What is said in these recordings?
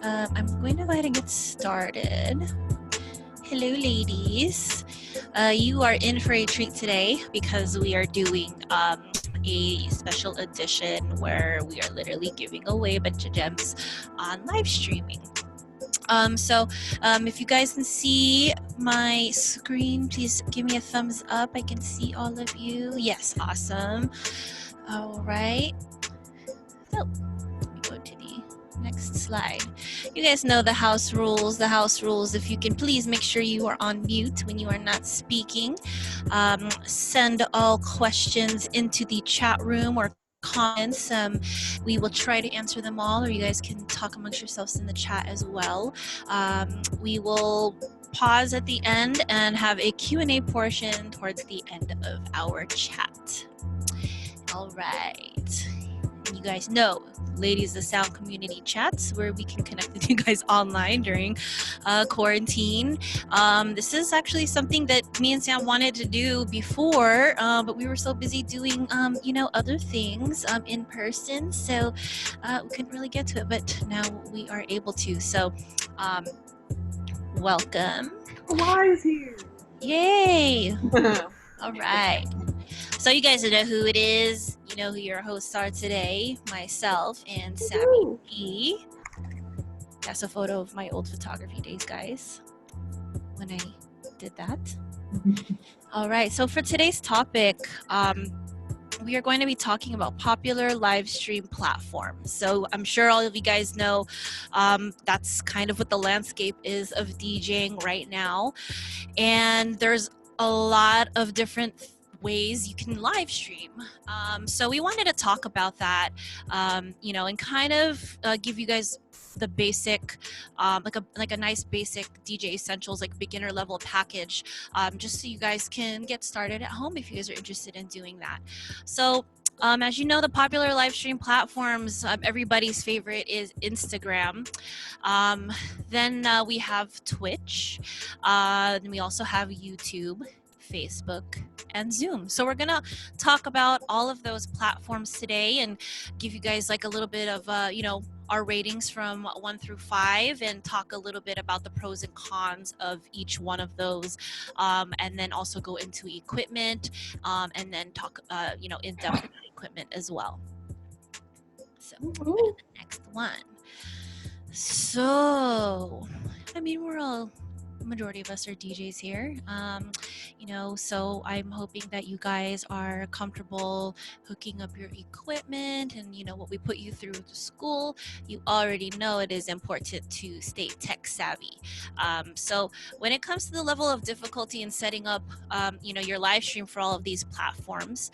I'm going to go ahead and get started. Hello, ladies. You are in for a treat today because we are doing a special edition where we are literally giving away a bunch of gems on live streaming. If you guys can see my screen, please give me a thumbs up. I can see all of you. Yes, awesome. All right. So, let me go to the next slide. You guys know the house rules. The house rules. If you can please make sure you are on mute when you are not speaking. Send all questions into the chat room or comments. We will try to answer them all, or you guys can talk amongst yourselves in the chat as well. We will pause at the end and have a Q&A portion towards the end of our chat. All right. You guys know, Ladies the Sound community chats where we can connect with you guys online during quarantine. This is actually something that me and Sam wanted to do before, but we were so busy doing, other things in person, so we couldn't really get to it, but now we are able to. So, welcome. Eli's here. Yay! All right. So you guys know who it is. You know who your hosts are today. Myself and Sammy P. That's a photo of my old photography days, guys, when I did that. All right. So for today's topic, we are going to be talking about popular live stream platforms. So I'm sure all of you guys know that's kind of what the landscape is of DJing right now. And there's a lot of different ways you can live stream. So we wanted to talk about that, and kind of give you guys the basic, like a nice basic DJ essentials, like beginner level package, just so you guys can get started at home if you guys are interested in doing that. So as you know, the popular live stream platforms, everybody's favorite is Instagram. Then we have Twitch. Then we also have YouTube, Facebook, and Zoom. So we're gonna talk about all of those platforms today and give you guys like a little bit of our ratings from 1 through 5, and talk a little bit about the pros and cons of each one of those, and then also go into equipment, and then talk in depth about equipment as well. So the next one. So majority of us are DJs here, so I'm hoping that you guys are comfortable hooking up your equipment, and what we put you through to school, you already know it is important to stay tech savvy. So when it comes to the level of difficulty in setting up your live stream for all of these platforms,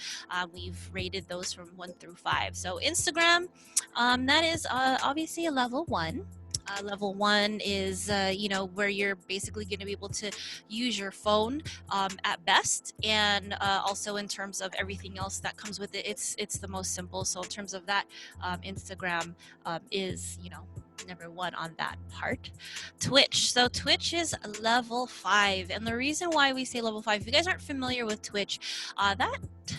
we've rated those from 1 through 5. So Instagram, that is obviously a level 1. Level 1 is, where you're basically going to be able to use your phone at best, and also in terms of everything else that comes with it, it's the most simple. So in terms of that, Instagram is, number 1 on that part. Twitch. So Twitch is level 5, and the reason why we say level 5, if you guys aren't familiar with Twitch, that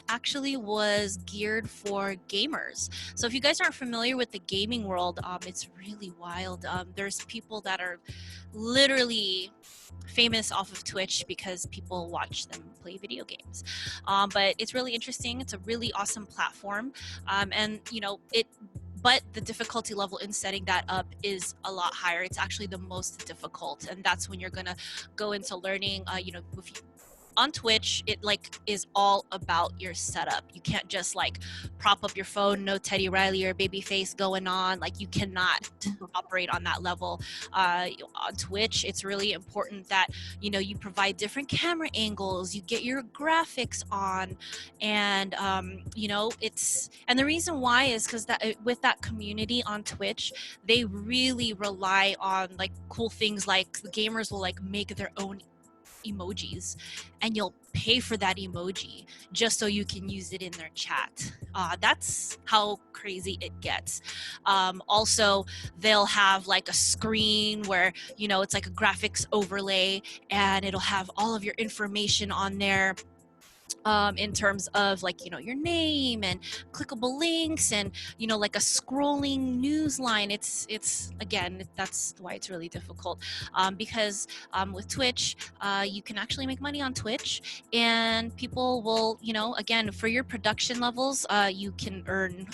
actually was geared for gamers. So if you guys aren't familiar with the gaming world, it's really wild. There's people that are literally famous off of Twitch because people watch them play video games. But it's really interesting. It's a really awesome platform, but the difficulty level in setting that up is a lot higher. It's actually the most difficult, and that's when you're gonna go into learning. On Twitch, it is all about your setup. You can't just prop up your phone, no Teddy Riley or Babyface going on. You cannot operate on that level. On Twitch, it's really important that you provide different camera angles, you get your graphics on, and and the reason why is because that with that community on Twitch, they really rely on cool things, like the gamers will make their own emojis, and you'll pay for that emoji just so you can use it in their chat. That's how crazy it gets. Also, they'll have a screen where it's a graphics overlay, and it'll have all of your information on there. in terms of like, you know, your name and clickable links and, you know, like a scrolling news line. It's again, that's why it's really difficult, because with Twitch, you can actually make money on Twitch, and people will, you know, again, for your production levels, you can earn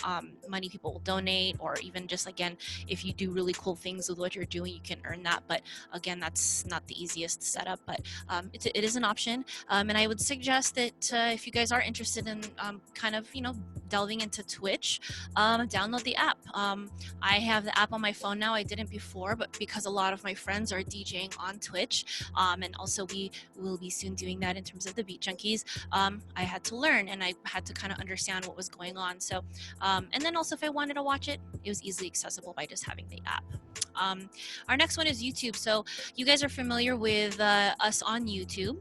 money. People will donate, or even just, again, if you do really cool things with what you're doing, you can earn that. But again, that's not the easiest setup, but it is an option. And I would suggest that if you guys are interested in kind of, you know, delving into Twitch, download the app. I have the app on my phone now. I didn't before, but because a lot of my friends are DJing on Twitch, and also we will be soon doing that in terms of the Beat Junkies, I had to learn, and I had to kind of understand what was going on. So, and then also if I wanted to watch it, it was easily accessible by just having the app. Our next one is YouTube. So you guys are familiar with us on YouTube.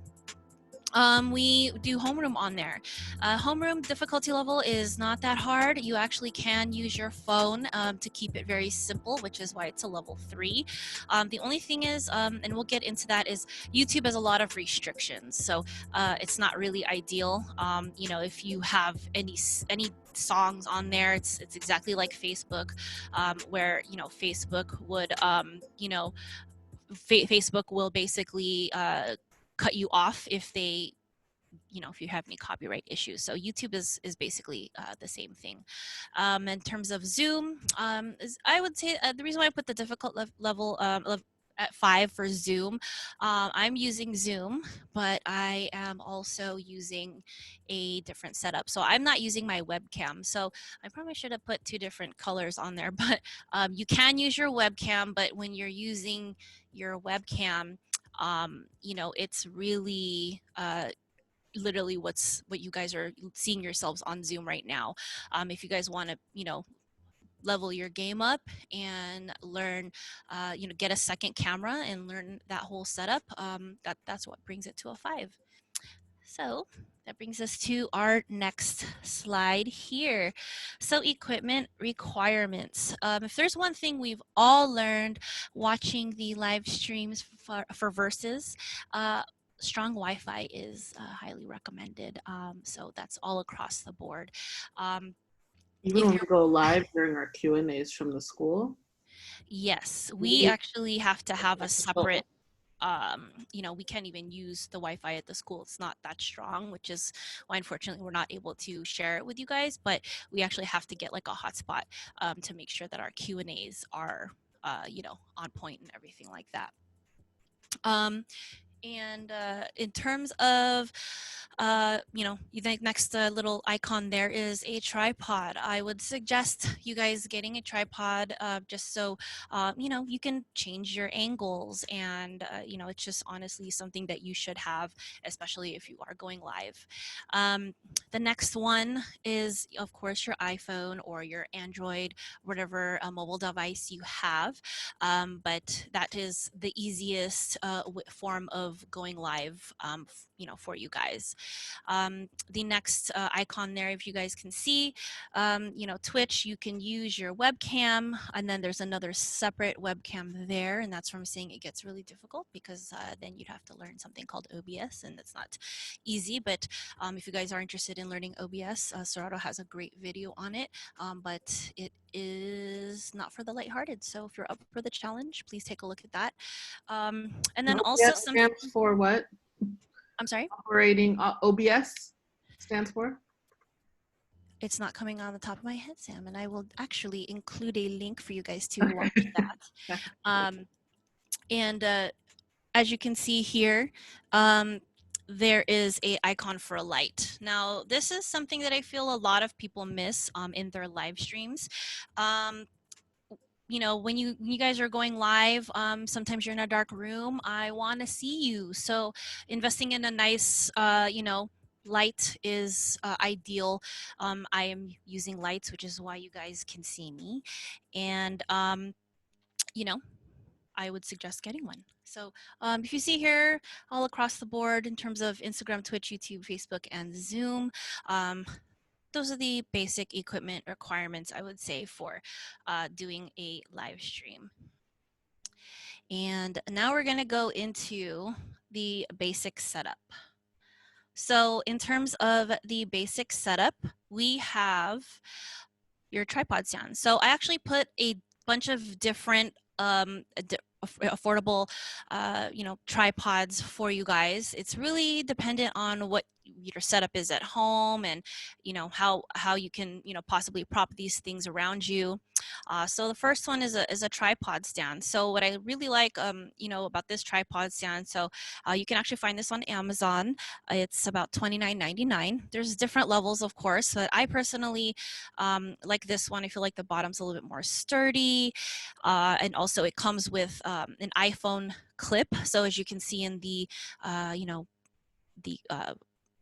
We do homeroom on there. Homeroom difficulty level is not that hard. You actually can use your phone to keep it very simple, which is why it's a level 3. The only thing is, and we'll get into that, is YouTube has a lot of restrictions, so it's not really ideal. You know, if you have any songs on there, it's exactly like Facebook, where, you know, Facebook would, you know, Facebook will basically cut you off if they, you know, if you have any copyright issues. So YouTube is basically the same thing. In terms of Zoom, I would say the reason why I put the difficult level at 5 for Zoom, I'm using Zoom, but I am also using a different setup. So I'm not using my webcam. So I probably should have put 2 different colors on there, but you can use your webcam, but when you're using your webcam, you know, it's really literally what you guys are seeing yourselves on Zoom right now. If you guys want to, you know, level your game up and learn, you know, get a second camera and learn that whole setup, that's what brings it to a 5. So that brings us to our next slide here. So equipment requirements. If there's one thing we've all learned watching the live streams for Versus, strong Wi-Fi is highly recommended. So that's all across the board. Even when we go live during our Q&As from the school? Yes, we actually have to have a separate, you know, we can't even use the Wi-Fi at the school. It's not that strong, which is why unfortunately we're not able to share it with you guys, but we actually have to get like a hotspot to make sure that our Q&As are, you know, on point and everything like that. And in terms of, you know, the next little icon there is a tripod. I would suggest you guys getting a tripod just so, you know, you can change your angles. And, you know, it's just honestly something that you should have, especially if you are going live. The next one is, of course, your iPhone or your Android, whatever mobile device you have. But that is the easiest form of going live, you know, for you guys. The next icon there, if you guys can see, you know, Twitch, you can use your webcam, and then there's another separate webcam there, and that's where I'm saying it gets really difficult, because then you'd have to learn something called OBS, and it's not easy. But if you guys are interested in learning OBS, Serato has a great video on it, but it is not for the lighthearted. So if you're up for the challenge, please take a look at that. And then also OBS stands for what? I'm sorry? Operating OBS stands for? It's not coming on the top of my head, Sam, and I will actually include a link for you guys to watch that. And as you can see here, there is a icon for a light. Now, this is something that I feel a lot of people miss in their live streams. You know, when you guys are going live, sometimes you're in a dark room. I want to see you. So investing in a nice, you know, light is ideal. I am using lights, which is why you guys can see me. And, you know, I would suggest getting one. So if you see here all across the board in terms of Instagram, Twitch, YouTube, Facebook, and Zoom, those are the basic equipment requirements, I would say, for doing a live stream. And now we're going to go into the basic setup. So in terms of the basic setup, we have your tripod stand. So I actually put a bunch of different affordable tripods for you guys. It's really dependent on what your setup is at home, and how you can possibly prop these things around you. So the first one is a tripod stand. So what I really like about this tripod stand, so you can actually find this on Amazon. It's about $29.99. There's different levels, of course, but I personally like this one. I feel like the bottom's a little bit more sturdy, and also it comes with an iPhone clip. So as you can see in the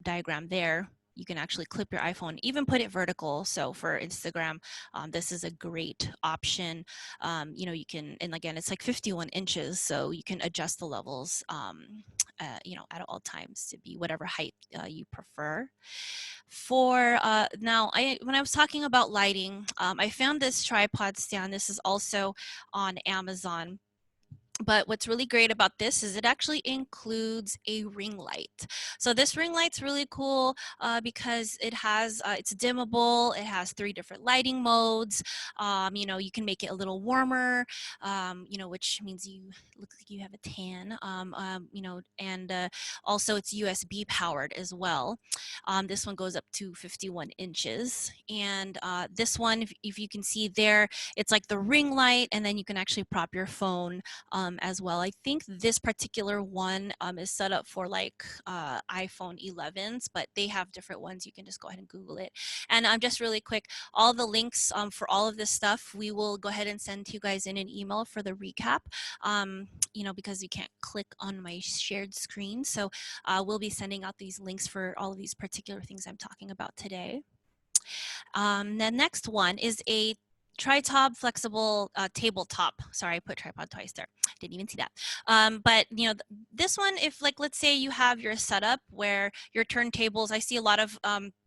diagram there, you can actually clip your iPhone, even put it vertical. So for Instagram, this is a great option. You can, and again, it's like 51 inches, so you can adjust the levels, at all times to be whatever height you prefer. For now, when I was talking about lighting, I found this tripod stand. This is also on Amazon. But what's really great about this is it actually includes a ring light. So this ring light's really cool because it has, it's dimmable. It has 3 different lighting modes. You can make it a little warmer, which means you look like you have a tan, and also it's USB powered as well. This one goes up to 51 inches. And this one, if you can see there, it's like the ring light, and then you can actually prop your phone as well. I think this particular one is set up for like iPhone 11s, but they have different ones. You can just go ahead and Google it. And just really quick, all the links for all of this stuff, we will go ahead and send to you guys in an email for the recap, because you can't click on my shared screen. So we'll be sending out these links for all of these particular things I'm talking about today. The next one is a tri-top flexible tabletop. Sorry, I put tripod twice there. Didn't even see that. But this one, if like, let's say you have your setup where your turntables, I see a lot of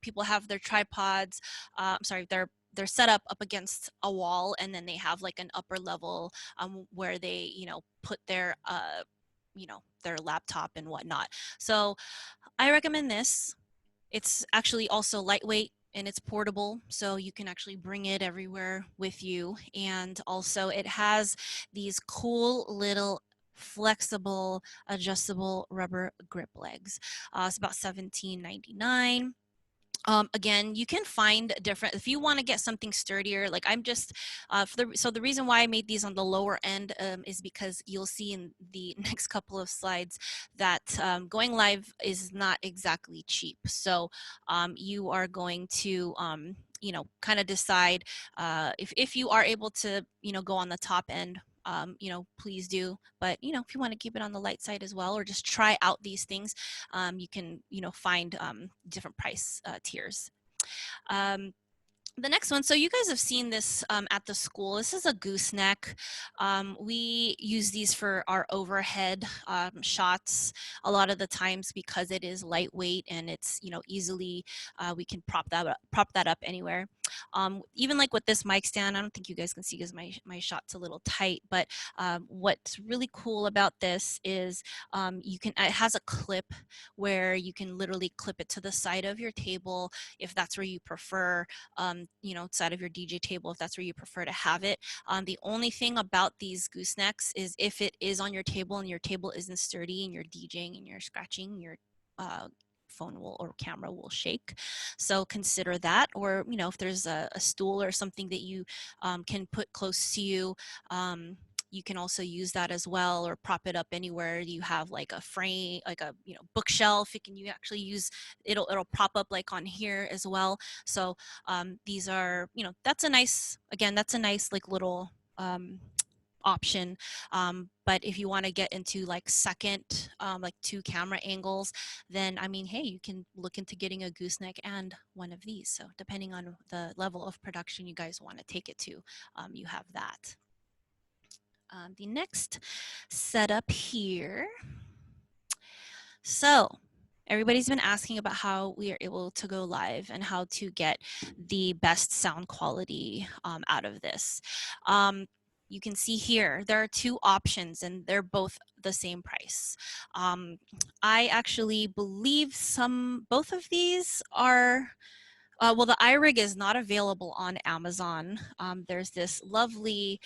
people have their tripods, they're set up against a wall, and then they have like an upper level where they, put their, their laptop and whatnot. So I recommend this. It's actually also lightweight and it's portable, so you can actually bring it everywhere with you. And also it has these cool little flexible adjustable rubber grip legs. It's about $17.99. Again, you can find different, if you want to get something sturdier, like I'm just so the reason why I made these on the lower end is because you'll see in the next couple of slides that going live is not exactly cheap. So you are going to kind of decide if you are able to go on the top end, please do. But if you want to keep it on the light side as well, or just try out these things, you can find different price tiers. The next one, so you guys have seen this at the school. This is a gooseneck. We use these for our overhead shots a lot of the times because it is lightweight and it's easily we can prop that up anywhere. Even like with this mic stand, I don't think you guys can see because my shot's a little tight, but what's really cool about this is it has a clip where you can literally clip it to the side of your table if that's where you prefer, side of your DJ table if that's where you prefer to have it. The only thing about these goosenecks is if it is on your table and your table isn't sturdy and you're DJing and you're scratching, your phone or camera will shake. So consider that. Or if there's a stool or something that you can put close to you, you can also use that as well, or prop it up anywhere you have like a frame, like a bookshelf. You actually use it'll prop up like on here as well. So these are that's a nice like little option. But if you want to get into like second, like 2 camera angles, then I mean, hey, you can look into getting a gooseneck and one of these. So depending on the level of production you guys want to take it to, you have that. The next setup here. So everybody's been asking about how we are able to go live and how to get the best sound quality out of this. you can see here, there are two options and they're both the same price. I actually believe both of these are, well, the iRig is not available on Amazon. There's this lovely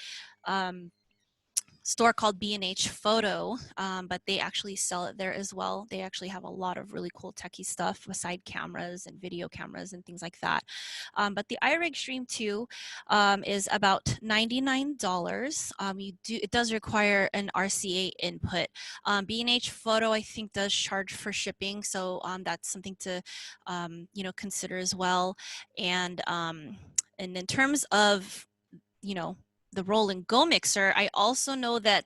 store called B&H Photo, but they actually sell it there as well. They actually have a lot of really cool techie stuff, side cameras and video cameras and things like that. But the iRig Stream 2 is about $99. It does require an RCA input. B&H Photo, I think, does charge for shipping, so that's something to consider as well. And in terms of the roll and go mixer, I also know that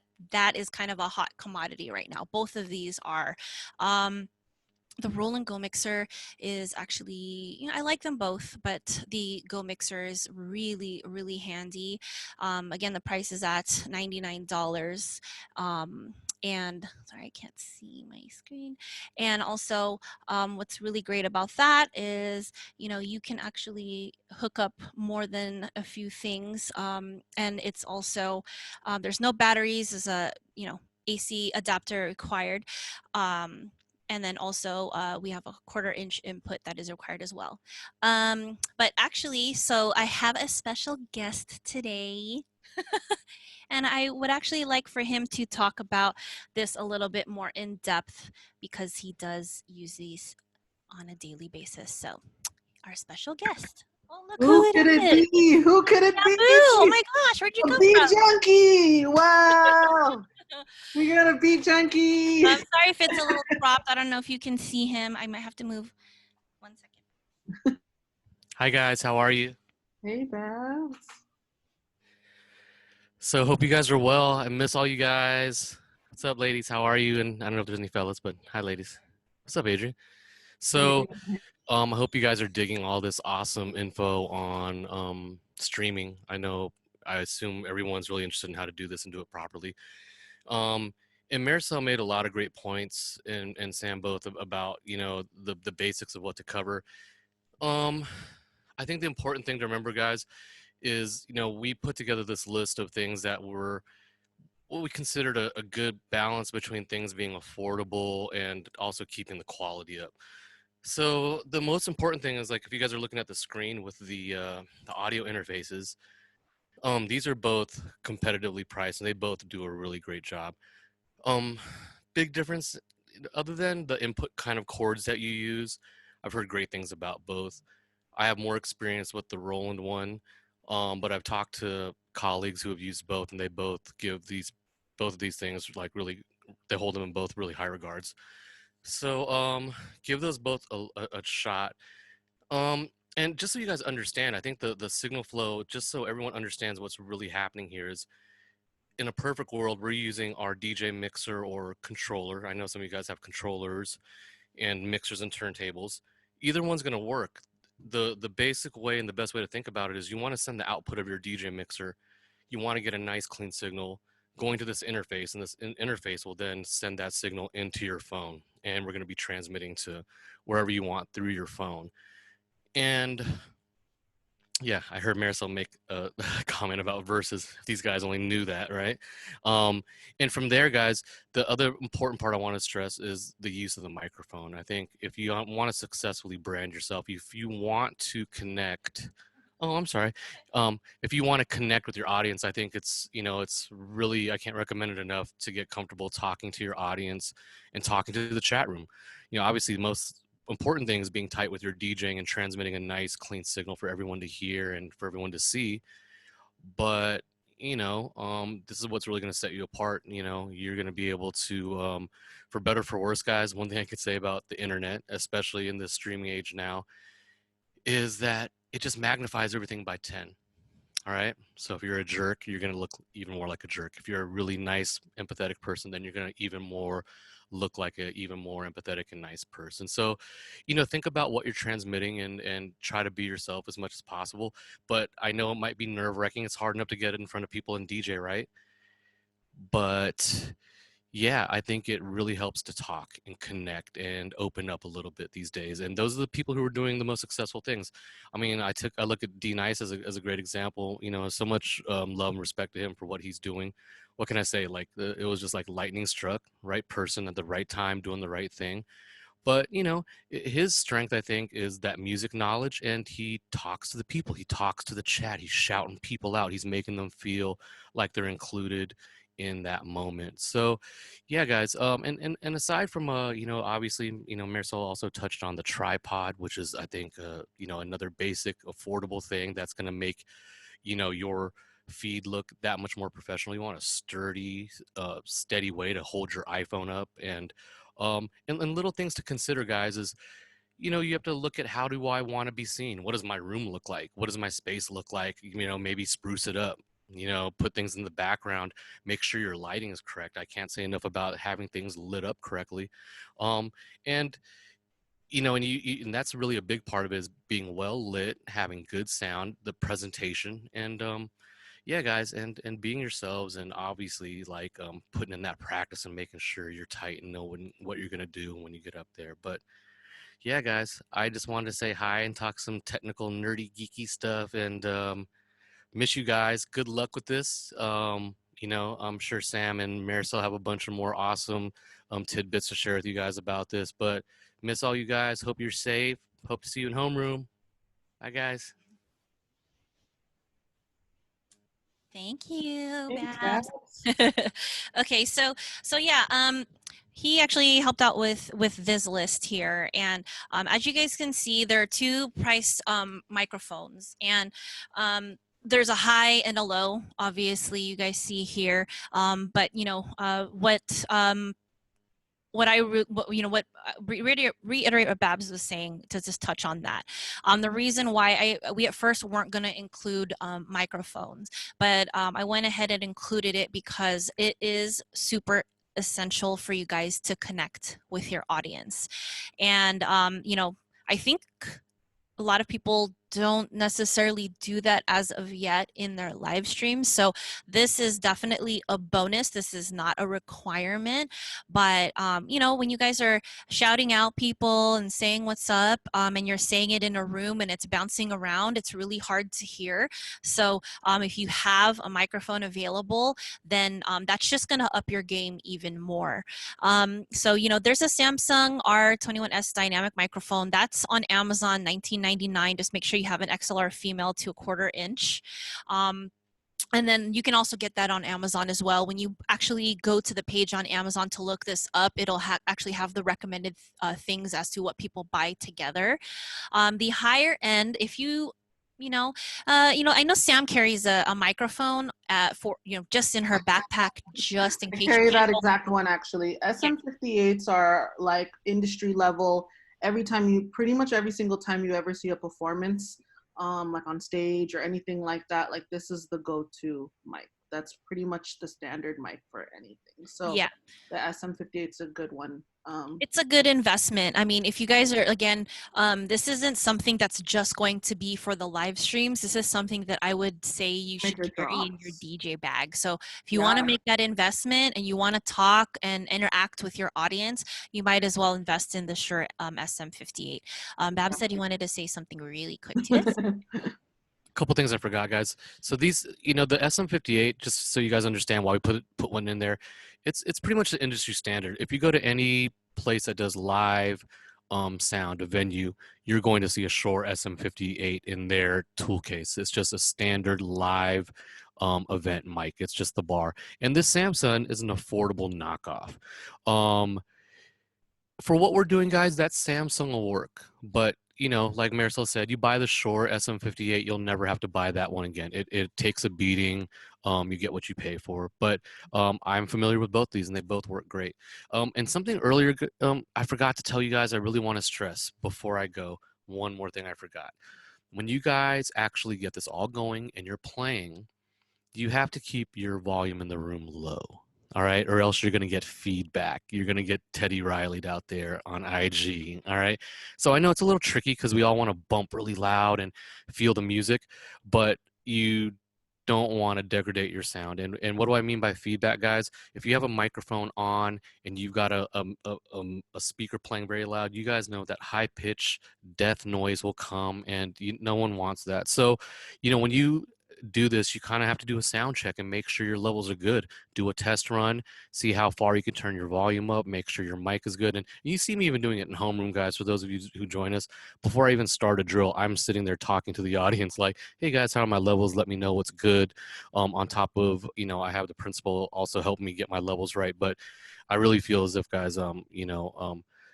is kind of a hot commodity right now. Both of these are. The roll and go mixer is actually, I like them both, but the go mixer is really, really handy. Again, the price is at $99. And sorry, I can't see my screen. And also, what's really great about that is, you can actually hook up more than a few things. And it's also, there's no batteries, there's a, AC adapter required. And then also we have a 1/4 inch input that is required as well. But actually, so I have a special guest today. And I would actually like for him to talk about this a little bit more in depth because he does use these on a daily basis. So our special guest. Oh, look who could it is. be? Who could it be? Oh my gosh, where'd you A come bee from? junkie! Wow! We got a bee junkie! I'm sorry if it's a little cropped. I don't know if you can see him. I might have to move 1 second. Hi guys, how are you? Hey, Babs. So hope you guys are well. I miss all you guys. What's up, ladies? How are you? And I don't know if there's any fellas, but hi, ladies. What's up, Adrian? So I hope you guys are digging all this awesome info on streaming. I assume everyone's really interested in how to do this and do it properly. And Marisol made a lot of great points, and Sam both, about the basics of what to cover. I think the important thing to remember, guys, is we put together this list of things that were what we considered a good balance between things being affordable and also keeping the quality up. So the most important thing is, like, if you guys are looking at the screen with the audio interfaces, these are both competitively priced and they both do a really great job. Big difference, other than the input kind of cords that you use, I've heard great things about both. I have more experience with the Roland one, but I've talked to colleagues who have used both, and they both give both of these things, like, really, they hold them in both really high regards. So give those both a shot. And just so you guys understand, I think the signal flow, just so everyone understands what's really happening here, is in a perfect world, we're using our DJ mixer or controller. I know some of you guys have controllers and mixers and turntables. Either one's going to work. The basic way and the best way to think about it is you want to send the output of your DJ mixer. You want to get a nice clean signal going to this interface, and this interface will then send that signal into your phone, and we're going to be transmitting to wherever you want through your phone. And yeah, I heard Marisol make a comment about verses. These guys only knew that, right? And from there, guys, the other important part I want to stress is the use of the microphone. I think if you want to successfully brand yourself, if you want to connect, if you want to connect with your audience, I think it's really, I can't recommend it enough to get comfortable talking to your audience and talking to the chat room. Obviously the most important thing is being tight with your DJing and transmitting a nice clean signal for everyone to hear and for everyone to see. But this is what's really going to set you apart. You're going to be able to, for better for worse, guys, one thing I could say about the internet, especially in this streaming age now, is that it just magnifies everything by 10. All right. So if you're a jerk, you're going to look even more like a jerk. If you're a really nice, empathetic person, then you're going to even more look like an even more empathetic and nice person. So, think about what you're transmitting and try to be yourself as much as possible. But I know it might be nerve-wracking. It's hard enough to get in front of people and DJ, right? But yeah, I think it really helps to talk and connect and open up a little bit these days. And those are the people who are doing the most successful things. I mean, I look at D Nice as a great example. You know, so much love and respect to him for what he's doing. What can I say? Like it was just like lightning struck, right person at the right time, doing the right thing. But you know, his strength, I think, is that music knowledge, and he talks to the people. He talks to the chat. He's shouting people out. He's making them feel like they're included in that moment. So, yeah, guys. And aside from you know, obviously, you know, Marisol also touched on the tripod, which is, I think, you know, another basic, affordable thing that's going to make, you know, your feed look that much more professional. You want a sturdy, steady way to hold your iPhone up. And little things to consider, guys, is, you know, you have to look at, how do I want to be seen? What does my room look like? What does my space look like? You know, maybe spruce it up, you know, put things in the background, make sure your lighting is correct. I can't say enough about having things lit up correctly. And you know, and that's really a big part of it, is being well lit, having good sound, the presentation, and yeah, guys, and being yourselves, and obviously like putting in that practice and making sure you're tight and know what you're gonna do when you get up there. But yeah, guys, I just wanted to say hi and talk some technical, nerdy, geeky stuff, and miss you guys. Good luck with this. You know, I'm sure Sam and Marisol have a bunch of more awesome tidbits to share with you guys about this. But miss all you guys. Hope you're safe. Hope to see you in homeroom. Bye, guys. Thank you, Thanks, Babs. Babs. Okay, so yeah, he actually helped out with this list here, and as you guys can see, there are two price microphones, and there's a high and a low. Obviously, you guys see here, but you know what I reiterate what Babs was saying, to just touch on that. The reason why we at first weren't going to include microphones, but I went ahead and included it because it is super essential for you guys to connect with your audience. And you know, I think a lot of people don't necessarily do that as of yet in their live streams. So this is definitely a bonus. This is not a requirement, but you know, when you guys are shouting out people and saying what's up, and you're saying it in a room and it's bouncing around, it's really hard to hear. So if you have a microphone available, then that's just going to up your game even more. So you know, there's a Samsung R21S dynamic microphone that's on Amazon, $19.99. Just make sure you have an XLR female to 1/4 inch. And then you can also get that on Amazon as well. When you actually go to the page on Amazon to look this up, it'll actually have the recommended things as to what people buy together. The higher end, if you know, I know Sam carries a microphone for, you know, just in her backpack, just in I case carry you that can't. exact one actually. SM58s are like industry level. Pretty much every single time you ever see a performance, like on stage or anything like that, like this is the go-to mic. That's pretty much the standard mic for anything. So Yeah, the SM58 is a good one. it's a good investment. I mean, if you guys are, again, this isn't something that's just going to be for the live streams. This is something that I would say you should Major carry in your drops. DJ bag. So if you want to make that investment and you want to talk and interact with your audience, you might as well invest in the Shure SM58. Bab said he wanted to say something really quick to this. Couple things I forgot, guys. So these, you know, the SM58, just so you guys understand why we put one in there, it's pretty much the industry standard. If you go to any place that does live sound, a venue, you're going to see a Shure SM58 in their tool case. It's just a standard live event mic. It's just the bar. And this Samsung is an affordable knockoff. For what we're doing, guys, that Samsung will work. But you know, like Marisol said, you buy the Shure SM58, you'll never have to buy that one again. It takes a beating. You get what you pay for. But I'm familiar with both these, and they both work great. And something earlier, I forgot to tell you guys. I really want to stress before I go. One more thing I forgot. When you guys actually get this all going and you're playing, you have to keep your volume in the room low. All right, or else you're going to get feedback. You're going to get Teddy Riley'd out there on IG. All right, so I know it's a little tricky because we all want to bump really loud and feel the music, but you don't want to degrade your sound. And what do I mean by feedback, guys? If you have a microphone on and you've got a speaker playing very loud, you guys know that high pitch death noise will come, and no one wants that. So, when you do this, you kind of have to do a sound check and make sure your levels are good. Do a test run, see how far you can turn your volume up, make sure your mic is good. And you see me even doing it in homeroom, guys. For those of you who join us, before I even start a drill, I'm sitting there talking to the audience like, hey guys, how are my levels? Let me know what's good. On top of, I have the principal also help me get my levels right. But I really feel as if guys,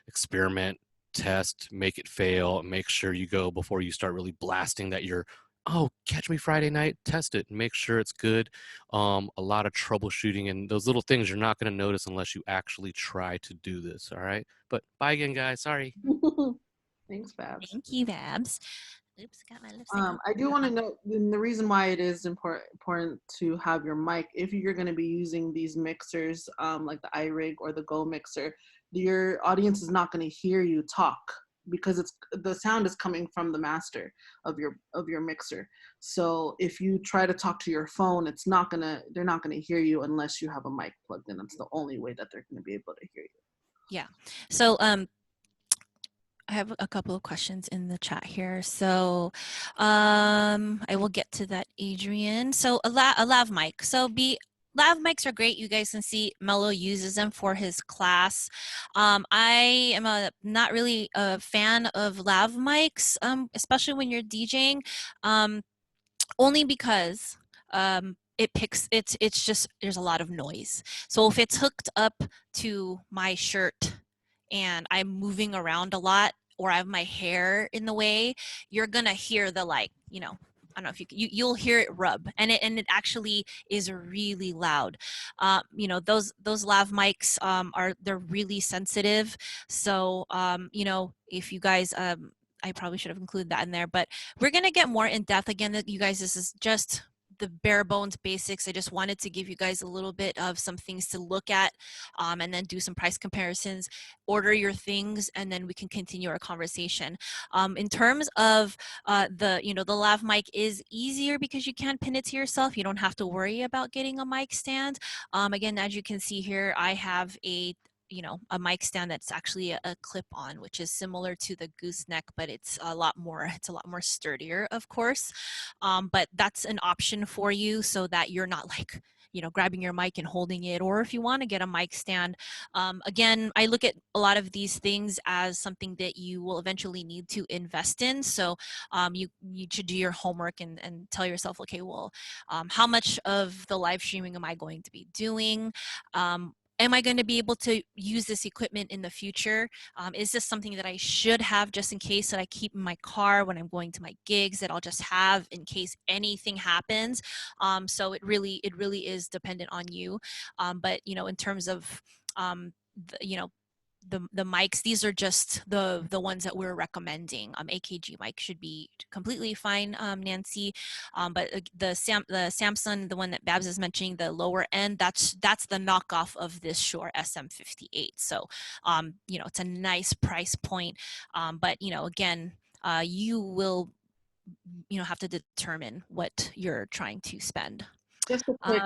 experiment, test, make it fail, make sure you go before you start really blasting that you're, oh, catch me Friday night, test it, make sure it's good. A lot of troubleshooting and those little things you're not going to notice unless you actually try to do this. All right. But bye again, guys. Sorry. Thanks, Babs. Thank you, Babs. Oops, got my lipstick. I do want to know, and the reason why it is important to have your mic, if you're going to be using these mixers, like the iRig or the Go mixer, your audience is not going to hear you talk because the sound is coming from the master of your mixer. So if you try to talk to your phone, they're not gonna hear you unless you have a mic plugged in. That's the only way that they're gonna be able to hear you. Yeah. So I have a couple of questions in the chat here. So I will get to that, Adrian. So a lav mic. So lav mics are great. You guys can see Mello uses them for his class. I am not really a fan of lav mics, especially when you're DJing, only because it's just, there's a lot of noise. So if it's hooked up to my shirt and I'm moving around a lot, or I have my hair in the way, you're gonna hear the, like, I don't know if you'll hear it rub, and it actually is really loud. Those lav mics they're really sensitive. So if you guys I probably should have included that in there, but we're gonna get more in depth again. That you guys, this is just the bare bones basics. I just wanted to give you guys a little bit of some things to look at, and then do some price comparisons, order your things, and then we can continue our conversation. In terms of the lav mic is easier because you can pin it to yourself. You don't have to worry about getting a mic stand. Again, as you can see here, I have a mic stand that's actually a clip-on, which is similar to the gooseneck, but it's a lot more sturdier, of course. But that's an option for you so that you're not like grabbing your mic and holding it. Or if you want to get a mic stand, again, I look at a lot of these things as something that you will eventually need to invest in. So you should do your homework and tell yourself, okay, well, how much of the live streaming am I going to be doing? Am I going to be able to use this equipment in the future? Is this something that I should have just in case, that I keep in my car when I'm going to my gigs, that I'll just have in case anything happens? So it really is dependent on you. But in terms of the mics, these are just the ones that we're recommending. AKG mic should be completely fine, Nancy. But the Samsung, the one that Babs is mentioning, the lower end, that's the knockoff of this Shure SM58. So it's a nice price point. But again, you will have to determine what you're trying to spend. Just a quick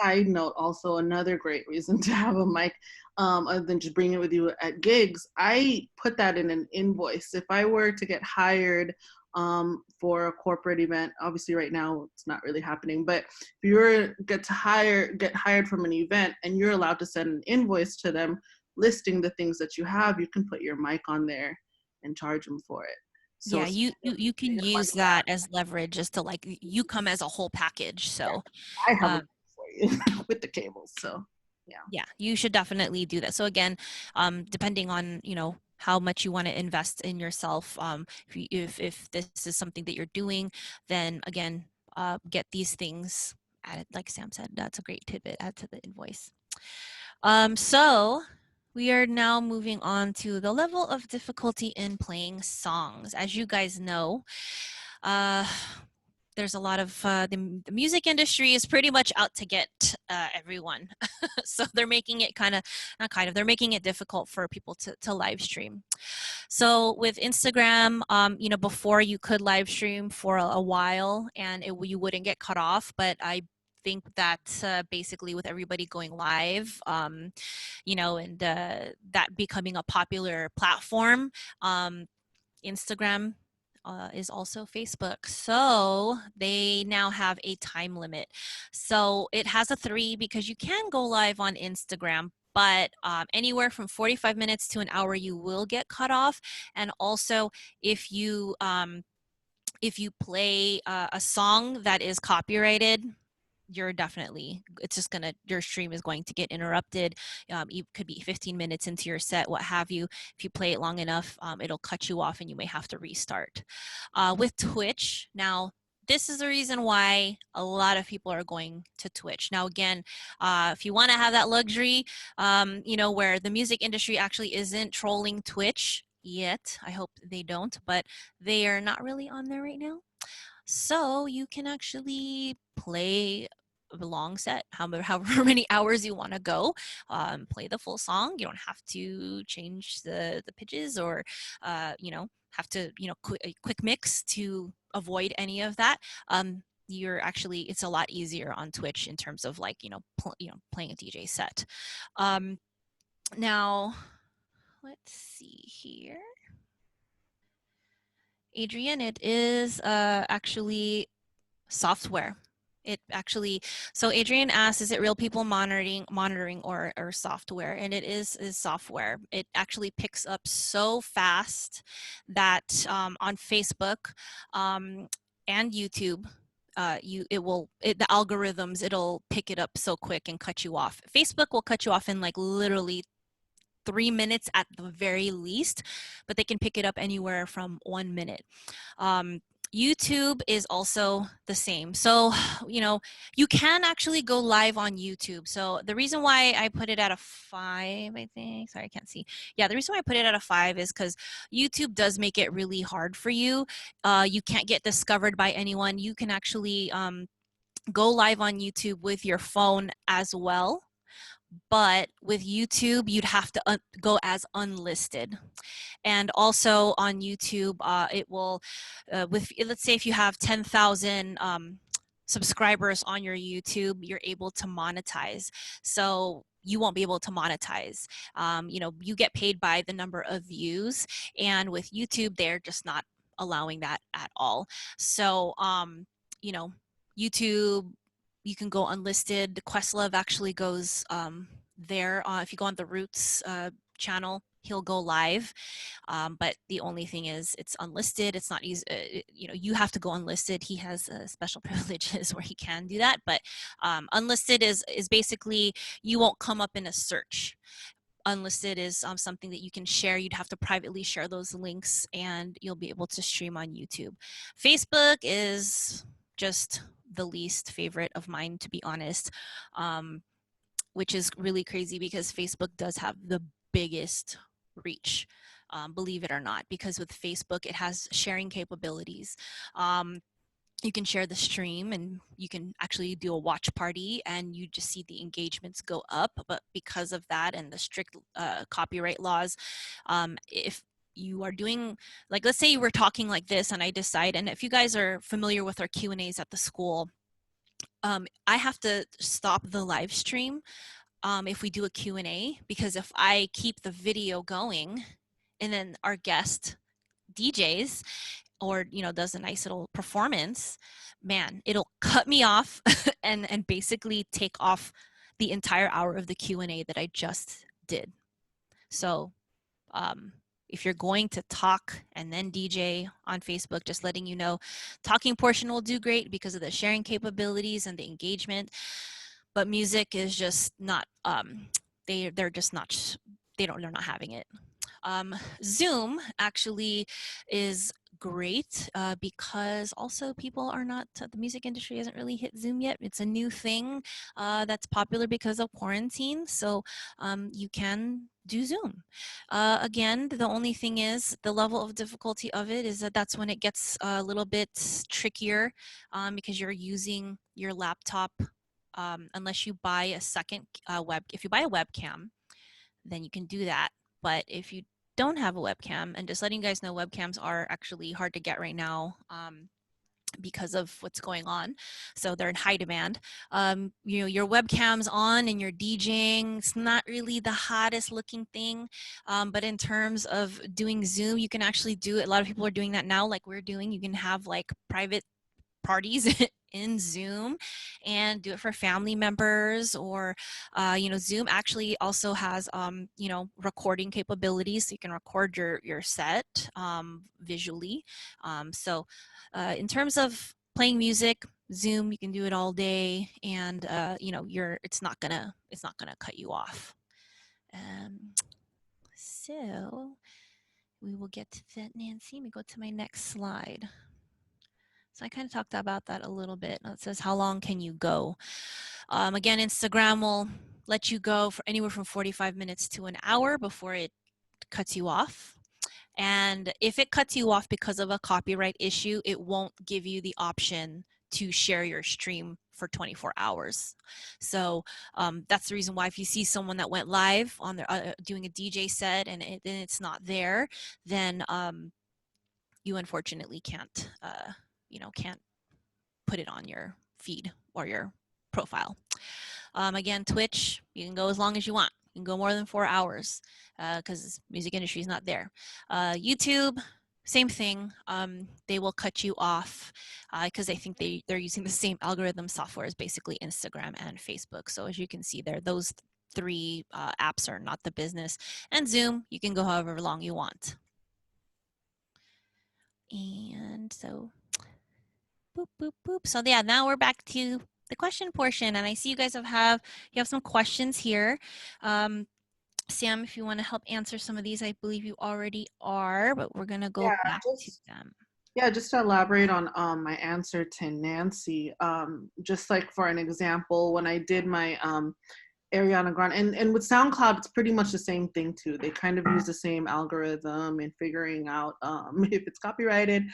side note, also another great reason to have a mic, other than just bringing it with you at gigs, I put that in an invoice. If I were to get hired for a corporate event, obviously right now it's not really happening, but if you were get hired from an event and you're allowed to send an invoice to them listing the things that you have, you can put your mic on there and charge them for it. So yeah, you can use that as leverage, just to, like, you come as a whole package. So I have it for you with the cables. So yeah, you should definitely do that. So again, depending on how much you want to invest in yourself, if this is something that you're doing, then again, get these things added. Like Sam said, that's a great tidbit. Add to the invoice. So we are now moving on to the level of difficulty in playing songs. As you guys know, there's a lot of the music industry is pretty much out to get everyone. So they're making it they're making it difficult for people to live stream. So with Instagram, before you could live stream for a while and you wouldn't get cut off, but I think that basically with everybody going live, and that becoming a popular platform, Instagram is also Facebook. So they now have a time limit. So it has a 3 because you can go live on Instagram, but anywhere from 45 minutes to an hour, you will get cut off. And also if you play a song that is copyrighted, your stream is going to get interrupted. You could be 15 minutes into your set, what have you. If you play it long enough, it'll cut you off and you may have to restart. With Twitch, now, this is the reason why a lot of people are going to Twitch. Now, again, if you want to have that luxury, where the music industry actually isn't trolling Twitch yet, I hope they don't, but they are not really on there right now. So you can actually play a long set, however many hours you want to go, play the full song. You don't have to change the pitches or, have to, quick mix to avoid any of that. It's a lot easier on Twitch in terms of like, playing a DJ set. Now, let's see here. Adrian, it is actually software. So Adrian asks, is it real people monitoring or software? And it is software. It actually picks up so fast that on Facebook and YouTube, the algorithms, it'll pick it up so quick and cut you off. Facebook will cut you off in like literally 3 minutes at the very least, but they can pick it up anywhere from 1 minute. YouTube is also the same. So, you can actually go live on YouTube. So the reason why I put it at a 5, I think, sorry, I can't see. Yeah, the reason why I put it at a 5 is because YouTube does make it really hard for you. You can't get discovered by anyone. You can actually go live on YouTube with your phone as well. But with YouTube, you'd have to go as unlisted. And also on YouTube, it will, let's say if you have 10,000 subscribers on your YouTube, you're able to monetize. So you won't be able to monetize. You get paid by the number of views, and with YouTube, they're just not allowing that at all. So, YouTube, you can go unlisted. Questlove actually goes there. If you go on the Roots channel, he'll go live. But the only thing is it's unlisted. It's not easy. You have to go unlisted. He has special privileges where he can do that. But unlisted is basically you won't come up in a search. Unlisted is something that you can share. You'd have to privately share those links and you'll be able to stream on YouTube. Facebook is just the least favorite of mine, to be honest, which is really crazy because Facebook does have the biggest reach, believe it or not, because with Facebook, it has sharing capabilities. You can share the stream and you can actually do a watch party and you just see the engagements go up. But because of that and the strict copyright laws, if you are doing, like, let's say you were talking like this and I decide, and if you guys are familiar with our Q&As at the school, I have to stop the live stream if we do a Q&A, because if I keep the video going and then our guest DJs or does a nice little performance, man, it'll cut me off and basically take off the entire hour of the Q&A that I just did. So if you're going to talk and then DJ on Facebook, just letting you know, talking portion will do great because of the sharing capabilities and the engagement, but music is just not they're not having it. Zoom actually is great because also people are not, the music industry hasn't really hit Zoom yet. It's a new thing that's popular because of quarantine. So you can do Zoom. Again, the only thing is the level of difficulty of it is that that's when it gets a little bit trickier because you're using your laptop unless you buy a second if you buy a webcam, then you can do that. But if you don't have a webcam, and just letting you guys know, webcams are actually hard to get right now because of what's going on. So they're in high demand. You know, your webcam's on and you're DJing. It's not really the hottest looking thing. But in terms of doing Zoom, you can actually do it. A lot of people are doing that now, like we're doing. You can have like private parties in Zoom and do it for family members, or you know, Zoom actually also has you know, recording capabilities, so you can record your set visually. So in terms of playing music, Zoom, you can do it all day, and you know, it's not gonna cut you off. So we will get to that, Nancy. Let me go to my next slide. So I kind of talked about that a little bit. It says, how long can you go? Again, Instagram will let you go for anywhere from 45 minutes to an hour before it cuts you off. And if it cuts you off because of a copyright issue, it won't give you the option to share your stream for 24 hours. So that's the reason why if you see someone that went live on their doing a DJ set and it's not there, then you unfortunately can't you know, can't put it on your feed or your profile. Again, Twitch, you can go as long as you want. You can go more than 4 hours because music industry is not there. YouTube, same thing. They will cut you off because I think they're using the same algorithm software as basically Instagram and Facebook. So as you can see there, those three apps are not the business. And Zoom, you can go however long you want. And so boop, boop, boop. So yeah, now we're back to the question portion, and I see you guys have some questions here. Sam, if you want to help answer some of these, I believe you already are, but we're gonna go back to them. Yeah, just to elaborate on my answer to Nancy, just like for an example, when I did my Ariana Grande, and with SoundCloud, it's pretty much the same thing too. They kind of use the same algorithm in figuring out if it's copyrighted.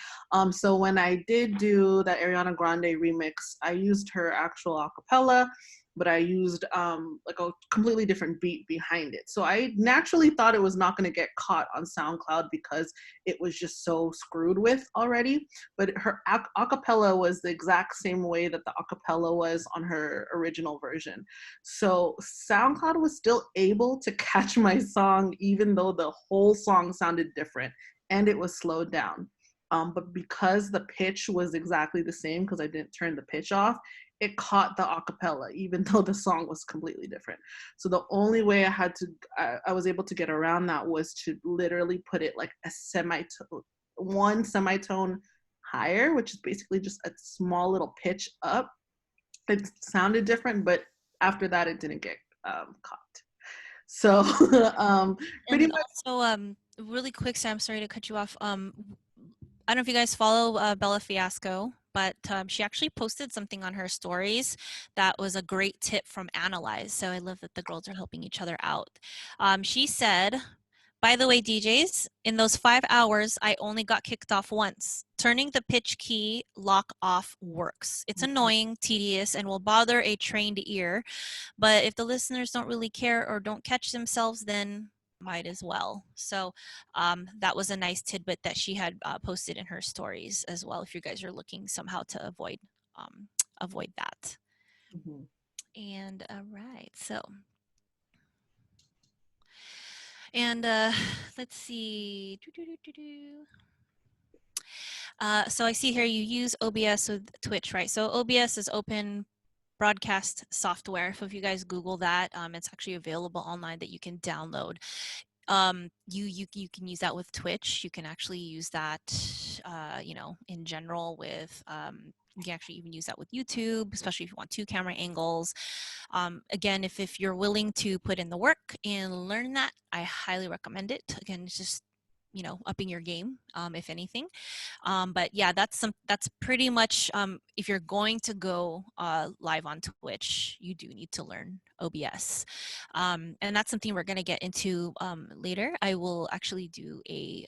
So when I did do that Ariana Grande remix, I used her actual acapella, but I used like a completely different beat behind it. So I naturally thought it was not going to get caught on SoundCloud because it was just so screwed with already. But her acapella was the exact same way that the acapella was on her original version. So SoundCloud was still able to catch my song, even though the whole song sounded different and it was slowed down. But because the pitch was exactly the same, because I didn't turn the pitch off, it caught the acapella, even though the song was completely different. So the only way I was able to get around that was to literally put it like one semitone higher, which is basically just a small little pitch up. It sounded different, but after that, it didn't get caught. So pretty much. Also, really quick, Sam, sorry to cut you off. I don't know if you guys follow Bella Fiasco, but she actually posted something on her stories that was a great tip from Analyze. So I love that the girls are helping each other out. She said, by the way, DJs, in those 5 hours, I only got kicked off once. Turning the pitch key lock off works. It's annoying, tedious, and will bother a trained ear. But if the listeners don't really care or don't catch themselves, then might as well. So that was a nice tidbit that she had posted in her stories as well, if you guys are looking somehow to avoid that. Mm-hmm. And all right, so and let's see. So I see here you use OBS with Twitch, right? So OBS is open broadcast software. So if you guys Google that, it's actually available online that you can download. You can use that with Twitch. You can actually use that, you know, in general with You can actually even use that with YouTube, especially if you want 2 camera angles. Again, if you're willing to put in the work and learn that, I highly recommend it. Again, it's just, you know, upping your game, if anything. But yeah, that's pretty much, if you're going to go live on Twitch, you do need to learn OBS. And that's something we're going to get into later. I will actually do a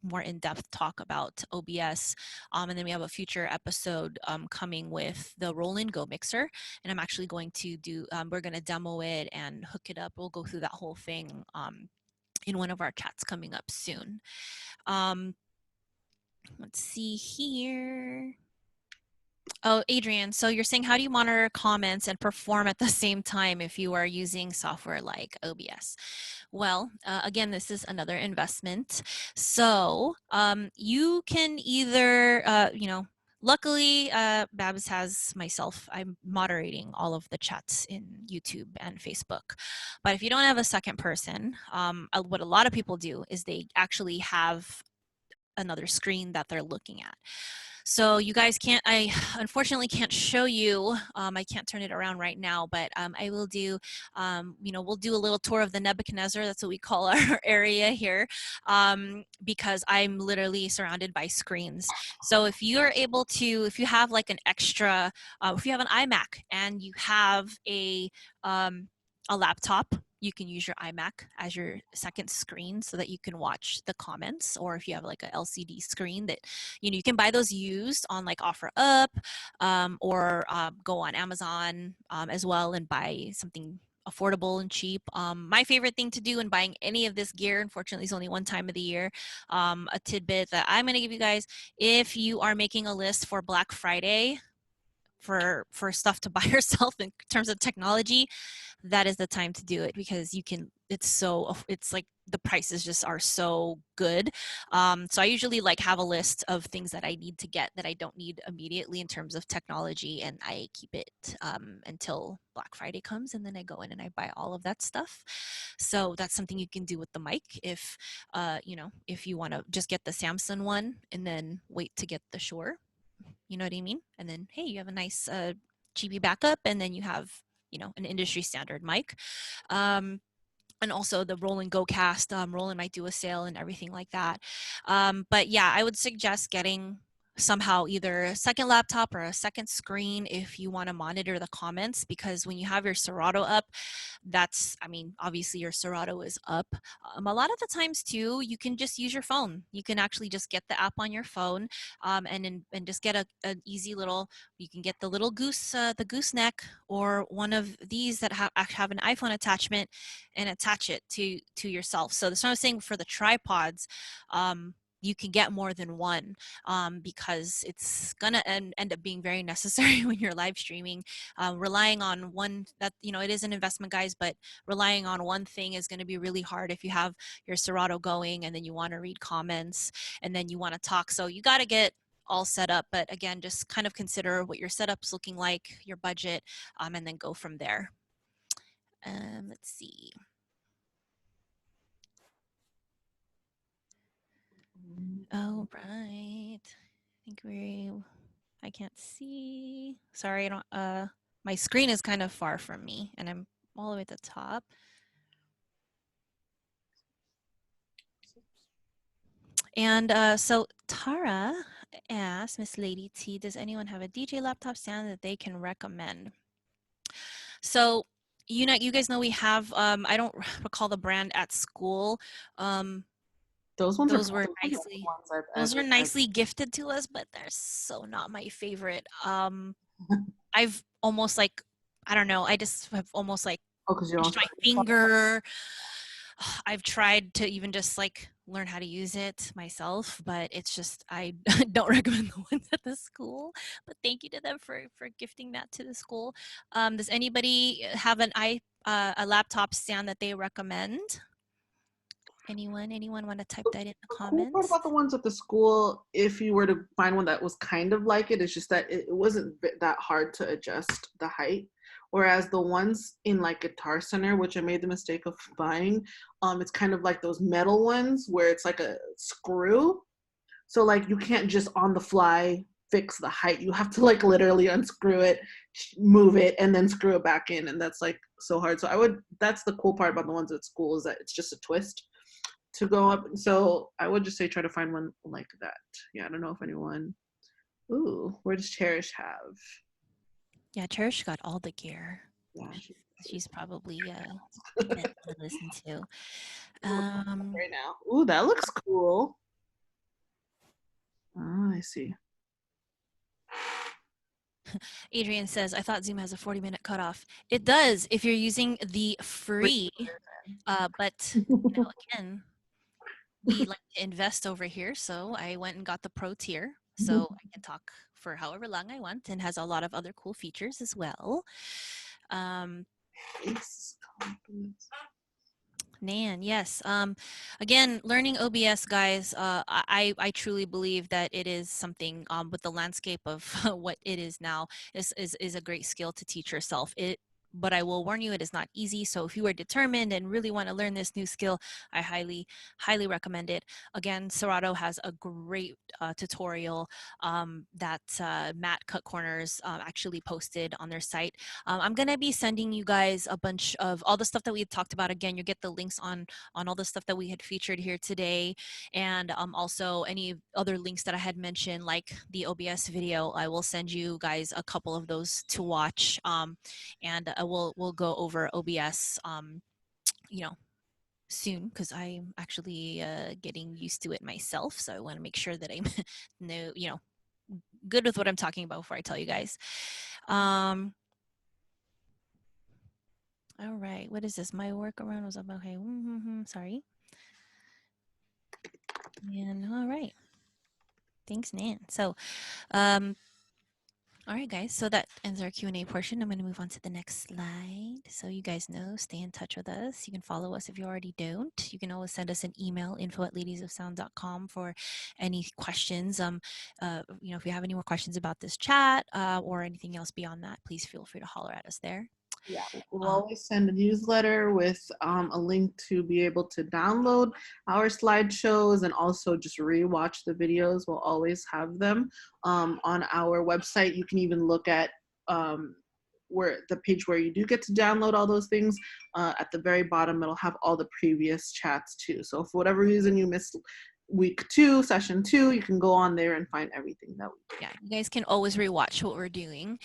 more in-depth talk about OBS. And then we have a future episode coming with the Roll and Go mixer. And I'm actually going to do, we're going to demo it and hook it up. We'll go through that whole thing in one of our chats coming up soon. Let's see here. Oh, Adrian, so you're saying, how do you monitor comments and perform at the same time if you are using software like OBS? Well, again, this is another investment. So you can either, you know, luckily, Babs has myself. I'm moderating all of the chats in YouTube and Facebook. But if you don't have a second person, what a lot of people do is they actually have another screen that they're looking at. So you guys can't, I unfortunately can't show you, I can't turn it around right now, but I will do, you know, we'll do a little tour of the Nebuchadnezzar, that's what we call our area here, because I'm literally surrounded by screens. So if you're able to, if you have like an extra, if you have an iMac and you have a laptop, you can use your iMac as your second screen so that you can watch the comments. Or if you have like a LCD screen that, you know, you can buy those used on like OfferUp, or go on Amazon as well and buy something affordable and cheap. My favorite thing to do in buying any of this gear, unfortunately, is only one time of the year. A tidbit that I'm going to give you guys: if you are making a list for Black Friday for stuff to buy yourself in terms of technology, that is the time to do it, because you can, it's like the prices just are so good. So I usually like have a list of things that I need to get that I don't need immediately in terms of technology, and I keep it until Black Friday comes, and then I go in and I buy all of that stuff. So that's something you can do with the mic if you know, if you want to just get the Samsung one and then wait to get the Shure, you know what I mean? And then, hey, you have a nice cheapy backup, and then you have, you know, an industry standard mic. And also the Roll and Go cast, Roland might do a sale and everything like that. But yeah, I would suggest getting somehow either a second laptop or a second screen if you want to monitor the comments, because when you have your Serato up, that's, I mean, obviously your Serato is up. A lot of the times too, you can just use your phone. You can actually just get the app on your phone, and just get an easy little, you can get the little goose, the gooseneck, or one of these that have an iPhone attachment, and attach it to yourself. So that's what I was saying for the tripods. You can get more than one, because it's gonna end up being very necessary when you're live streaming. Relying on one, that, you know, it is an investment, guys, but relying on one thing is going to be really hard if you have your Serato going and then you want to read comments and then you want to talk. So you got to get all set up. But again, just kind of consider what your setup's looking like, your budget, and then go from there. Let's see. Oh, right. I think I can't see. Sorry, I don't, my screen is kind of far from me and I'm all the way at the top. And so Tara asked, Miss Lady T, does anyone have a DJ laptop stand that they can recommend? So, you know, you guys know we have, I don't recall the brand at school. Those were nicely gifted to us, but they're so not my favorite. I've almost like, I don't know, I just have almost like itched my finger. I've tried to even just like learn how to use it myself, but it's just, I don't recommend the ones at the school. But thank you to them for gifting that to the school. Does anybody have a laptop stand that they recommend? Anyone want to type that in the comments? What about the ones at the school? If you were to find one that was kind of like it, it's just that it wasn't that hard to adjust the height. Whereas the ones in like Guitar Center, which I made the mistake of buying, it's kind of like those metal ones where it's like a screw. So like you can't just on the fly fix the height. You have to like literally unscrew it, move it, and then screw it back in, and that's like so hard. So that's the cool part about the ones at school, is that it's just a twist to go up. So I would just say try to find one like that. Yeah, I don't know if anyone. Ooh, where does Cherish have? Yeah, Cherish got all the gear. Yeah, she's probably to listen to. Right now. Ooh, that looks cool. Oh, I see. Adrian says, I thought Zoom has a 40-minute cutoff. It does if you're using the free, but again, we like to invest over here, so I went and got the pro tier, so I can talk for however long I want, and has a lot of other cool features as well. Nan, yes. Again, learning OBS, guys, I truly believe that it is something with the landscape of what it is now is a great skill to teach yourself. But I will warn you, it is not easy. So if you are determined and really want to learn this new skill, I highly, highly recommend it. Again, Serato has a great tutorial that Matt Cut Corners actually posted on their site. I'm going to be sending you guys a bunch of all the stuff that we had talked about. Again, you get the links on all the stuff that we had featured here today. And also any other links that I had mentioned, like the OBS video, I will send you guys a couple of those to watch. And we'll go over OBS, soon, because I'm actually getting used to it myself. So I want to make sure that I'm good with what I'm talking about before I tell you guys. All right, what is this? My workaround was up. Okay, sorry. And all right, thanks, Nan. So, all right, guys, so that ends our Q&A portion. I'm going to move on to the next slide. So you guys know, stay in touch with us. You can follow us if you already don't. You can always send us an email, info@ladiesofsound.com, for any questions. If you have any more questions about this chat or anything else beyond that, please feel free to holler at us there. Yeah, we'll always send a newsletter with a link to be able to download our slideshows and also just rewatch the videos. We'll always have them on our website. You can even look at where the page where you do get to download all those things. At the very bottom, it'll have all the previous chats too. So if for whatever reason you missed week 2, session 2, you can go on there and find everything that we did. Yeah, you guys can always rewatch what we're doing.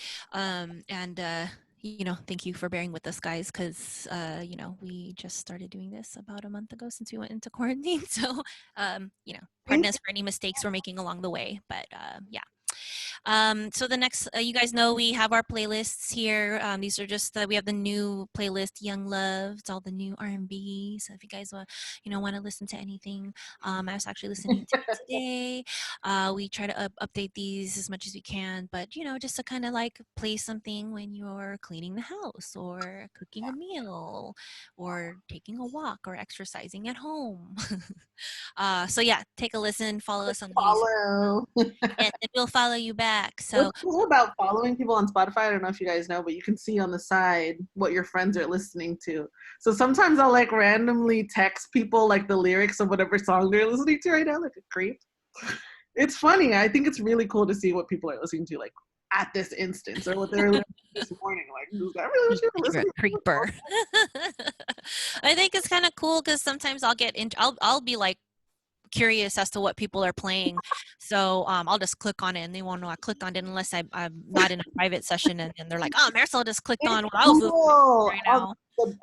Thank you for bearing with us, guys, because, we just started doing this about a month ago since we went into quarantine. So, pardon us for any mistakes we're making along the way. But, yeah. So the next, you guys know we have our playlists here. These are just, we have the new playlist, Young Love. It's all the new R&B. So if you guys want to listen to anything, I was actually listening to it today. We try to update these as much as we can, but just to kind of like play something when you're cleaning the house or cooking a meal or taking a walk or exercising at home. So yeah, take a listen, follow us on these. And we'll follow you back. So what's cool about following people on Spotify, I don't know if you guys know, but you can see on the side what your friends are listening to. So sometimes I'll like randomly text people like the lyrics of whatever song they're listening to right now, like a creep. It's funny. I think it's really cool to see what people are listening to like at this instance, or what they're listening to this morning. Like, is that really what you're listening to? Creeper. I think it's kind of cool because sometimes I'll be like curious as to what people are playing, so I'll just click on it, and they won't know I clicked on it unless I'm not in a private session, and they're like, oh, Marisol just clicked on what I was listening to right now.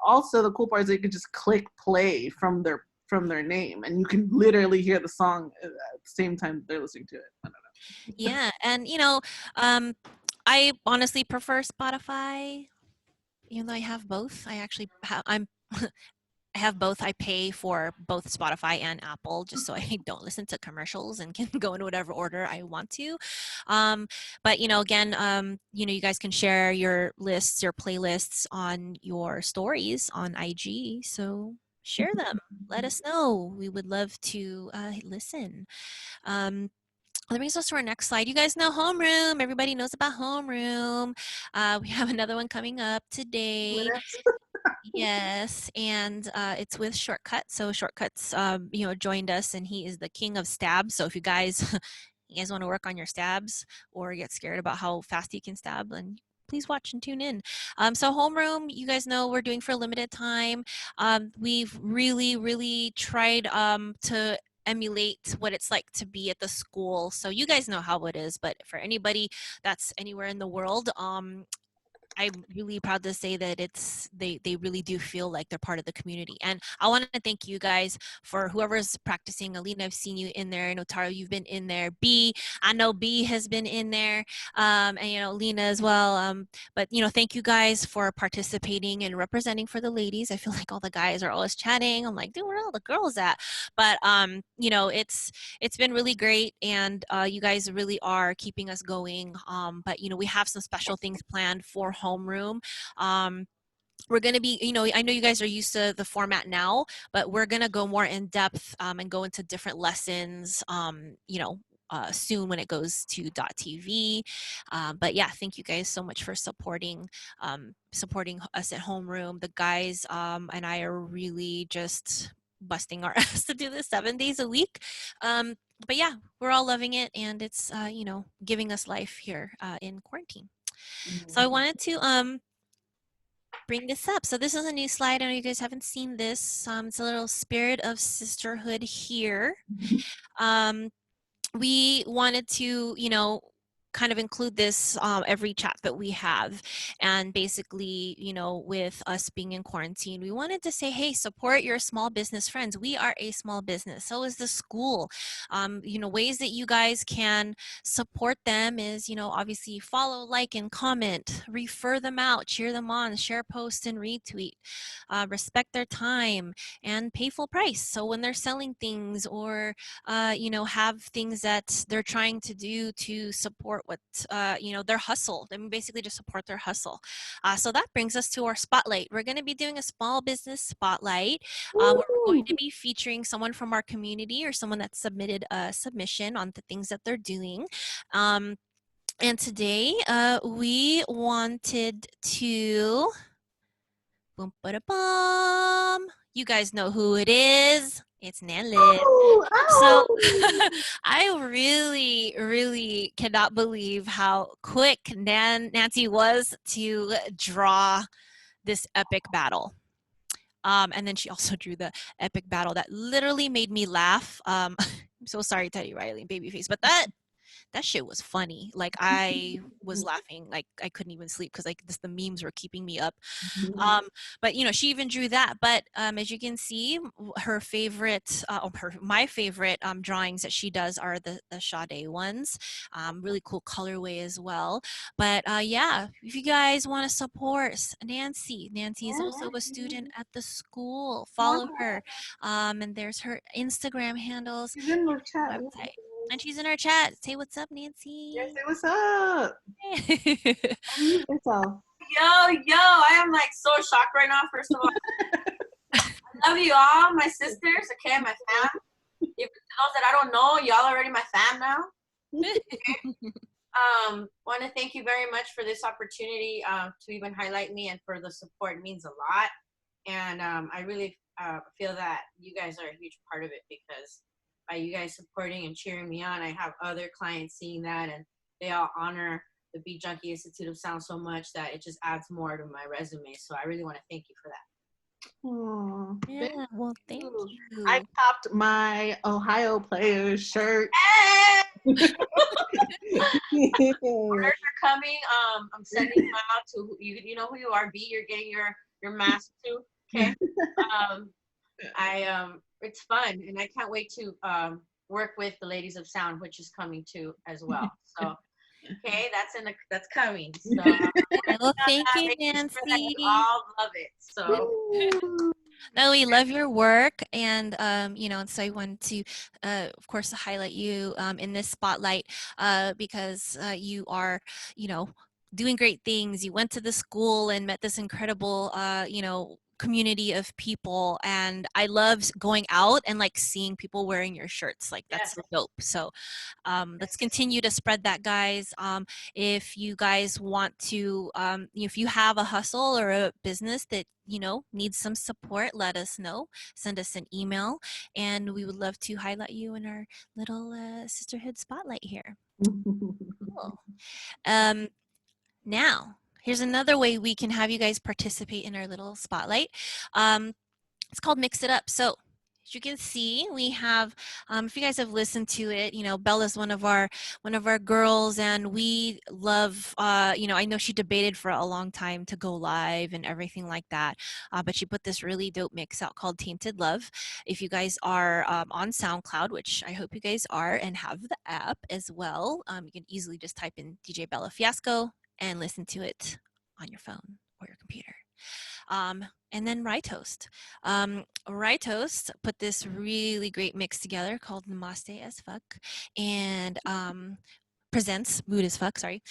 Also, the cool part is that you can just click play from their name, and you can literally hear the song at the same time they're listening to it. I don't know. Yeah, and I honestly prefer Spotify, even though I have both. I actually I have both. I pay for both Spotify and Apple just so I don't listen to commercials and can go in whatever order I want to. But again, you guys can share your lists, your playlists on your stories on IG. So share them. Let us know. We would love to listen. That brings us to our next slide. You guys know homeroom. Everybody knows about homeroom. We have another one coming up today. Yes, and it's with Shortcut. So Shortcut's joined us, and he is the king of stab. So if you guys you guys want to work on your stabs or get scared about how fast you can stab, then please watch and tune in. So homeroom, you guys know we're doing for a limited time. We've really tried to emulate what it's like to be at the school. So you guys know how it is, but for anybody that's anywhere in the world, I'm really proud to say that they really do feel like they're part of the community. And I want to thank you guys for whoever's practicing. Alina, I've seen you in there. I know Taro, you've been in there. B, I know B has been in there, and Lena as well. But thank you guys for participating and representing for the ladies. I feel like all the guys are always chatting. I'm like, dude, where are all the girls at? But it's been really great, and you guys really are keeping us going. But we have some special things planned for homeroom. We're going to be, I know you guys are used to the format now, but we're going to go more in depth and go into different lessons, soon when it goes to .tv. But yeah, thank you guys so much for supporting us at homeroom. The guys and I are really just busting our ass to do this 7 days a week. But yeah, we're all loving it, and it's giving us life here in quarantine. So I wanted to bring this up. So this is a new slide. I know you guys haven't seen this. It's a little spirit of sisterhood here. We wanted to, kind of include this every chat that we have. And basically, with us being in quarantine, we wanted to say, hey, support your small business friends. We are a small business. So is the school. Ways that you guys can support them is, obviously follow, like, and comment, refer them out, cheer them on, share posts and retweet, respect their time, and pay full price. So when they're selling things or have things that they're trying to do to support what, their hustle. I mean, basically just support their hustle. So that brings us to our spotlight. We're going to be doing a small business spotlight where we're going to be featuring someone from our community or someone that submitted a submission on the things that they're doing. And today we wanted to, boom, ba-da-bum. You guys know who it is. It's Nanlid. So I really cannot believe how quick Nancy was to draw this epic battle. And then she also drew the epic battle that literally made me laugh. I'm so sorry, Teddy Riley and Babyface, but that shit was funny. Like I was laughing, like I couldn't even sleep because the memes were keeping me up. But she even drew that. But as you can see, her favorite, my favorite drawings that she does are the Sade ones. Really cool colorway as well. But yeah, if you guys want to support Nancy is also a student at the school. Follow her. And there's her Instagram handles. She's in the chat. Website. And she's in our chat. Say what's up, Nancy. Yeah, say what's up. Yo, I am like so shocked right now. First of all, I love you all, my sisters, okay, my fam. If those that I don't know, y'all already my fam now. Want to thank you very much for this opportunity to even highlight me, and for the support. It means a lot. And I really feel that you guys are a huge part of it, because by you guys supporting and cheering me on, I have other clients seeing that, and they all honor the Beat Junkie Institute of Sound so much that it just adds more to my resume. So I really want to thank you for that. Aww, yeah, well, thank you. I popped my Ohio Players shirt. Orders are coming. I'm sending them out to you. You know who you are, B. You're getting your mask too. Okay. It's fun, and I can't wait to work with the Ladies of Sound, which is coming too as well. So, okay, that's coming. So, well, thank you, Nancy. You all love it. So. No, we love your work, and so I wanted to, of course, highlight you in this spotlight because you are, doing great things. You went to the school and met this incredible, community of people, and I love going out and like seeing people wearing your shirts. Like that's so dope. So let's continue to spread that, guys. If you guys want to, if you have a hustle or a business that needs some support, let us know. Send us an email, and we would love to highlight you in our little sisterhood spotlight here. Cool. Now, here's another way we can have you guys participate in our little spotlight. It's called Mix It Up. So as you can see, we have, if you guys have listened to it, Bella's one of our girls, and we love, I know she debated for a long time to go live and everything like that, but she put this really dope mix out called Tainted Love. If you guys are on SoundCloud, which I hope you guys are, and have the app as well, you can easily just type in DJ Bella Fiasco and listen to it on your phone or your computer. And then Rytoast. Rytoast put this really great mix together called Namaste as Fuck, and presents Mood as Fuck, sorry.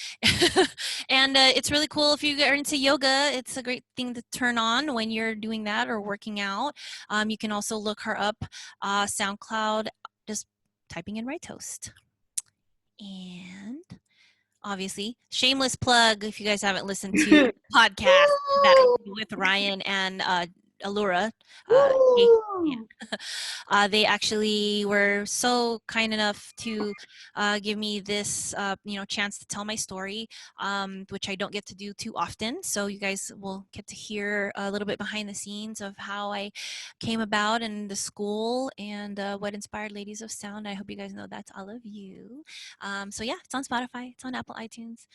And it's really cool if you are into yoga. It's a great thing to turn on when you're doing that or working out. You can also look her up, SoundCloud, just typing in Rytoast. And obviously, shameless plug if you guys haven't listened to the podcast that I did with Ryan and Allura. They actually were so kind enough to give me this chance to tell my story, which I don't get to do too often. So you guys will get to hear a little bit behind the scenes of how I came about in the school and what inspired Ladies of Sound. I hope you guys know that's all of you. So yeah, it's on Spotify, it's on Apple iTunes.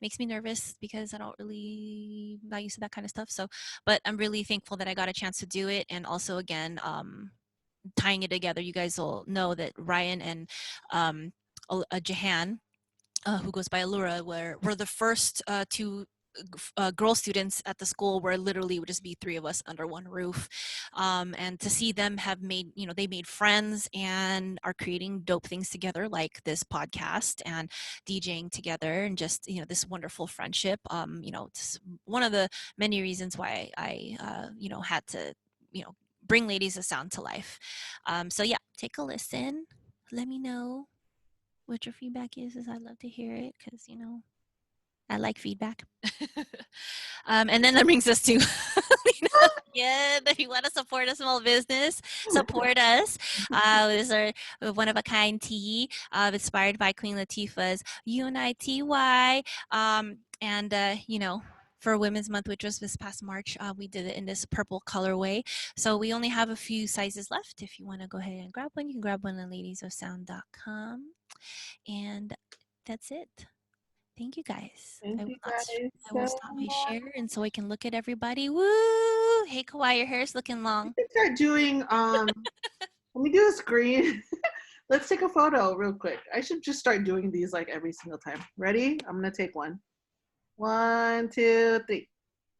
Makes me nervous because I don't really not used to that kind of stuff. So, but I'm really thankful that I got a chance to do it. And also, again, tying it together, you guys will know that Ryan and Jahan, who goes by Allura, were the first two girl students at the school, where literally would just be three of us under one roof, and to see them have made, they made friends and are creating dope things together, like this podcast and DJing together, and just this wonderful friendship. It's one of the many reasons why I had to bring Ladies of Sound to life. So yeah, take a listen. Let me know what your feedback is, as I'd love to hear it, because I like feedback. And then that brings us to, if you want to support a small business, support us. This is our one-of-a-kind tea, inspired by Queen Latifah's UNITY. And, for Women's Month, which was this past March, we did it in this purple colorway. So we only have a few sizes left. If you want to go ahead and grab one, you can grab one on ladiesofsound.com. And that's it. Thank you, guys. I will stop my share, and so I can look at everybody. Woo! Hey, Kawhi, your hair is looking long. Let's start doing, let me do a screen. Let's take a photo real quick. I should just start doing these like every single time. Ready? I'm going to take one. 1, 2, 3.